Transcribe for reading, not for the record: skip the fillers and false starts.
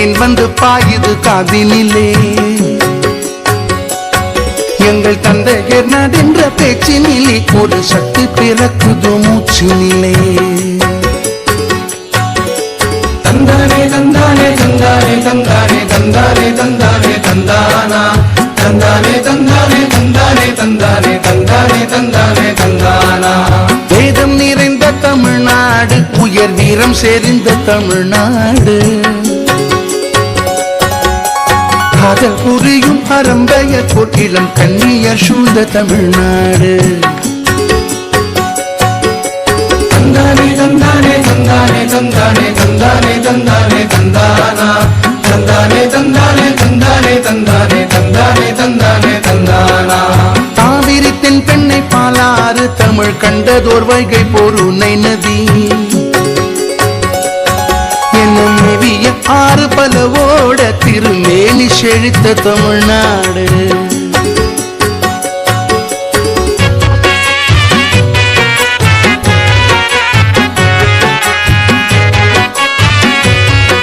தேன் வந்து பாயுது காதினிலே எங்கள் தந்தையர் நாடென்ற பேச்சினிலே ஒரு சக்தி பிறக்குது மூச்சினிலே தந்தானே தந்தானே தந்தானே தந்தானே தந்தானே தந்தானே தந்தானா தந்தானே தந்தானே தந்தானே தந்தானே தந்தானே தந்தானே தந்தானா வேதம் நிறைந்த தமிழ்நாடு உயர் வீரம் செறிந்த தமிழ்நாடு காதல் புரியும் பரம்பையர் பொற்கிலம் கண்ணியர் சூழ்ந்த தமிழ்நாடு தந்தானே தந்தானே தந்தானே தந்தானே தந்தானே தந்தானே தந்தானா தந்தானே தந்தானே தந்தானே தந்தானே தந்தானே தந்தானே தந்தானா காவிரி தென் பெண்ணை பாலாறு தமிழ் கண்டதோர் வைகை பொருணை நதி என்னும் மேவிய ஆறு பலவோட திருமேனி செழித்த தமிழ்நாடு